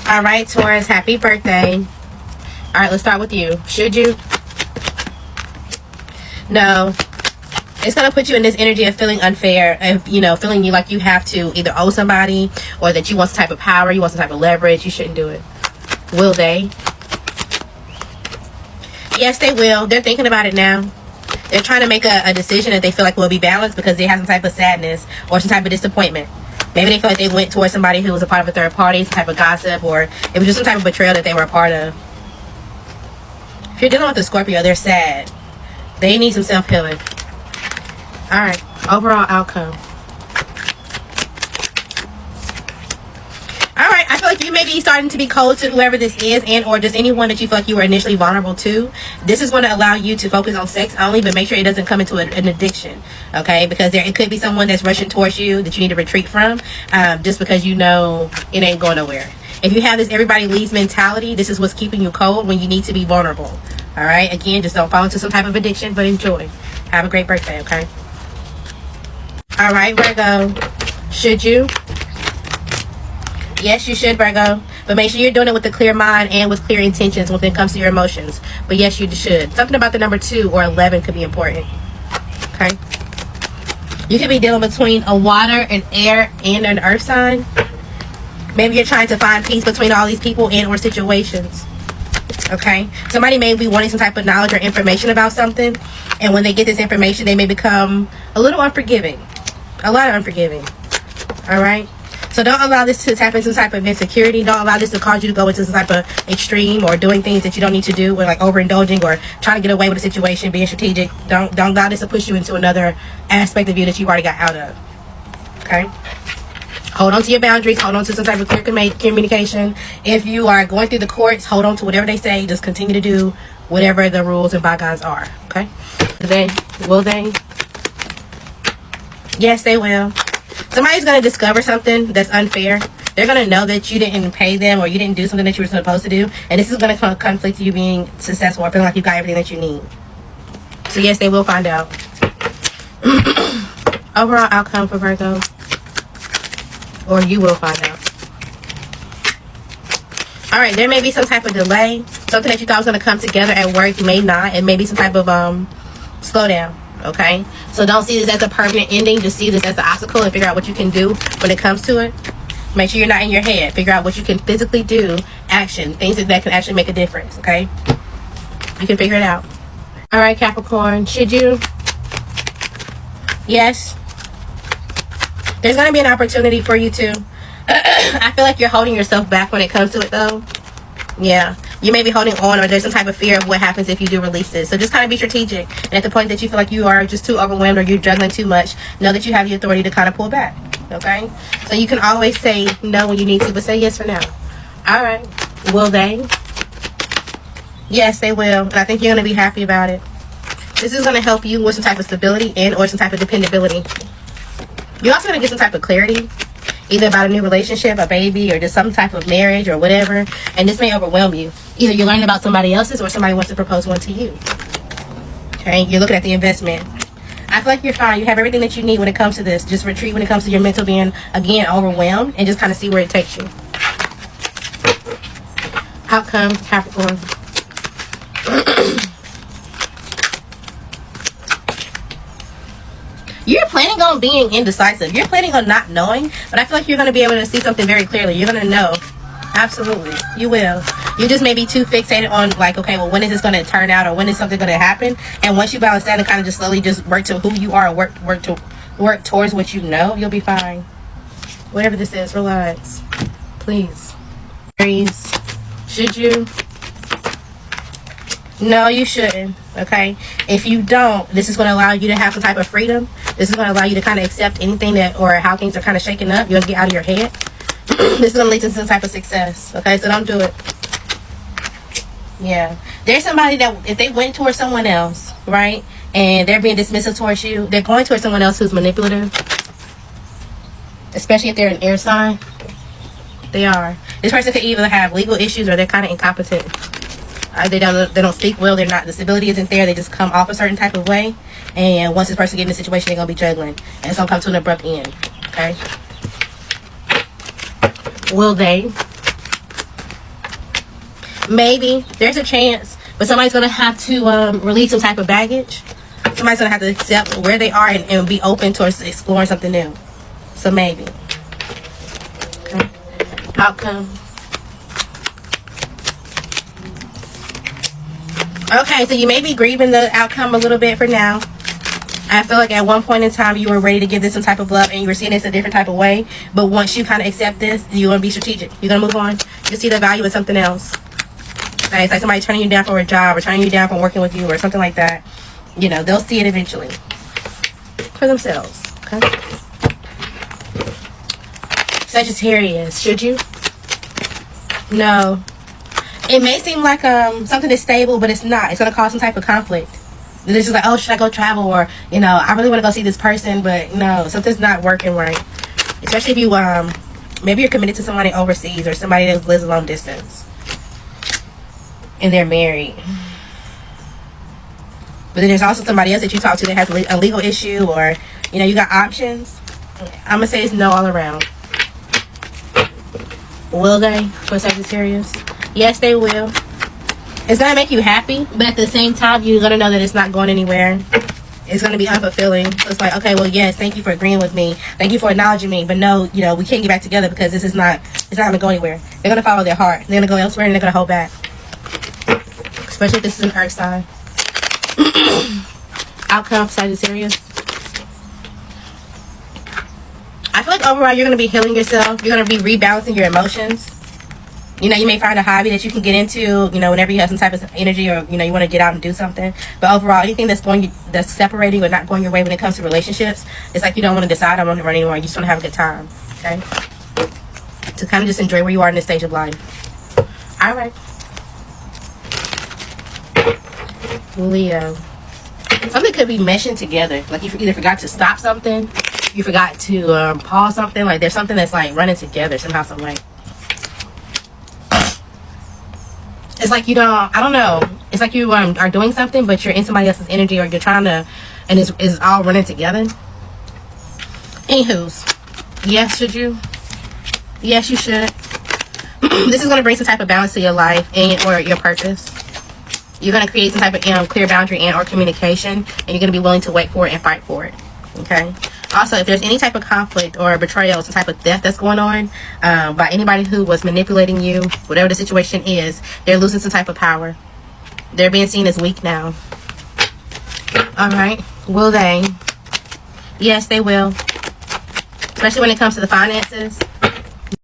All right, Taurus, happy birthday. All right, let's start with you. Should you? No. It's going to put you in this energy of feeling unfair, of, you know, feeling you like you have to either owe somebody or that you want some type of power, you want some type of leverage. You shouldn't do it. Will they? Yes, they will. They're thinking about it now. They're trying to make a decision that they feel like will be balanced because they have some type of sadness or some type of disappointment. Maybe they feel like they went towards somebody who was a part of a third party, some type of gossip, or it was just some type of betrayal that they were a part of. If you're dealing with a Scorpio, they're sad. They need some self-healing. Alright, overall outcome. Alright, I feel like you may be starting to be cold to whoever this is, and or just anyone that you feel like you were initially vulnerable to. This is going to allow you to focus on sex only, but make sure it doesn't come into an addiction. Okay, because it could be someone that's rushing towards you that you need to retreat from, just because you know it ain't going nowhere. If you have this everybody leaves mentality, this is what's keeping you cold when you need to be vulnerable. Alright, again, just don't fall into some type of addiction, but enjoy. Have a great birthday, okay? Alright, Virgo. Should you? Yes, you should, Virgo. But make sure you're doing it with a clear mind and with clear intentions when it comes to your emotions. But yes, you should. Something about the number 2 or 11 could be important. Okay? You could be dealing between a water, an air, and an earth sign. Maybe you're trying to find peace between all these people and or situations. Okay? Somebody may be wanting some type of knowledge or information about something. And when they get this information, they may become a little unforgiving. A lot of unforgiving. Alright? So don't allow this to tap into some type of insecurity. Don't allow this to cause you to go into some type of extreme or doing things that you don't need to do, or like overindulging or trying to get away with a situation, being strategic. Don't allow this to push you into another aspect of you that you already got out of. Okay? Hold on to your boundaries. Hold on to some type of clear communication. If you are going through the courts, hold on to whatever they say. Just continue to do whatever the rules and bygones are. Okay? Will they? Yes, they will. Somebody's going to discover something that's unfair. They're going to know that you didn't pay them or you didn't do something that you were supposed to do. And this is going to conflict you being successful or feeling like you got everything that you need. So yes, they will find out. Overall outcome for Virgo. Or you will find out. Alright, there may be some type of delay. Something that you thought was going to come together at work may not. And maybe some type of slowdown. Okay, so don't see this as a permanent ending. Just see this as an obstacle and figure out what you can do when it comes to it. Make sure you're not in your head. Figure out what you can physically do. Action, things that can actually make a difference. Okay, you can figure it out. All right, Capricorn, should you? Yes, there's going to be an opportunity for you to. I feel like you're holding yourself back when it comes to it, though. Yeah, you may be holding on, or there's some type of fear of what happens if you do release this. So just kind of be strategic. And at the point that you feel like you are just too overwhelmed or you're juggling too much, know that you have the authority to kind of pull back. Okay? So you can always say no when you need to, but say yes for now. Alright. Will they? Yes, they will. And I think you're going to be happy about it. This is going to help you with some type of stability and or some type of dependability. You're also going to get some type of clarity. Either about a new relationship, a baby, or just some type of marriage or whatever. And this may overwhelm you. Either you're learning about somebody else's or somebody wants to propose one to you. Okay? You're looking at the investment. I feel like you're fine. You have everything that you need when it comes to this. Just retreat when it comes to your mental being, again, overwhelmed. And just kind of see where it takes you. Outcome, Capricorn. You're planning on being indecisive. You're planning on not knowing. But I feel like you're going to be able to see something very clearly. You're going to know. Absolutely. You will. You just may be too fixated on like, okay, well, when is this going to turn out? Or when is something going to happen? And once you balance that and kind of just slowly just work to who you are and work towards what you know, you'll be fine. Whatever this is, relax. Please. Aries, should you? No, you shouldn't. Okay? If you don't, this is going to allow you to have some type of freedom. This is going to allow you to kind of accept anything that or how things are kind of shaking up. You'll get out of your head. This is going to lead to some type of success. Okay? So don't do it. Yeah. There's somebody that if they went towards someone else, right? And they're being dismissive towards you, they're going towards someone else who's manipulative. Especially if they're an air sign. They are. This person could either have legal issues or they're kind of incompetent. They don't speak well. They're not. The stability isn't there. They just come off a certain type of way. And once this person gets in a situation, they're gonna be juggling, and it's gonna come to an abrupt end. Okay. Will they? Maybe. There's a chance. But somebody's going to have to release some type of baggage. Somebody's going to have to accept where they are and be open towards exploring something new. So maybe. Okay. Outcome. Okay, so you may be grieving the outcome a little bit for now. I feel like at one point in time you were ready to give this some type of love and you were seeing this a different type of way. But once you kind of accept this, you're going to be strategic. You're going to move on. You see the value in something else. Okay, it's like somebody turning you down for a job or turning you down from working with you or something like that. You know, they'll see it eventually. For themselves. Okay. Sagittarius, should you? No. It may seem like something is stable, but it's not. It's going to cause some type of conflict. It's just like, oh, should I go travel? Or, you know, I really want to go see this person, but no, something's not working right. Especially if you, maybe you're committed to somebody overseas or somebody that lives a long distance. And they're married. But then there's also somebody else that you talk to that has a legal issue or, you know, you got options. I'm going to say it's no all around. Will they for Sagittarius? Yes, they will. It's going to make you happy, but at the same time, you're going to know that it's not going anywhere. It's going to be unfulfilling. So it's like, okay, well, yes, thank you for agreeing with me. Thank you for acknowledging me. But no, you know, we can't get back together because this is not, it's not going to go anywhere. They're going to follow their heart. They're going to go elsewhere and they're going to hold back. Especially if this is an earth sign. Outcome, Sagittarius. I feel like overall, you're going to be healing yourself. You're going to be rebalancing your emotions. You know, you may find a hobby that you can get into, you know, whenever you have some type of energy or, you know, you want to get out and do something. But overall, anything that's separating or not going your way when it comes to relationships, it's like you don't want to decide I want to run anymore. You just want to have a good time, okay? To kind of just enjoy where you are in this stage of life. All right. Leo. Something could be meshing together. Like you either forgot to stop something, you forgot to pause something. Like there's something that's like running together somehow, some way. It's like you don't, I don't know. It's like you are doing something, but you're in somebody else's energy or you're trying to, and it's all running together. Anywho's, yes, should you? Yes, you should. This is going to bring some type of balance to your life and or your purpose. You're going to create some type of clear boundary and or communication, and you're going to be willing to wait for it and fight for it. Okay? Also, if there's any type of conflict or betrayal, some type of theft that's going on by anybody who was manipulating you, whatever the situation is, they're losing some type of power. They're being seen as weak now. All right. Will they? Yes, they will. Especially when it comes to the finances.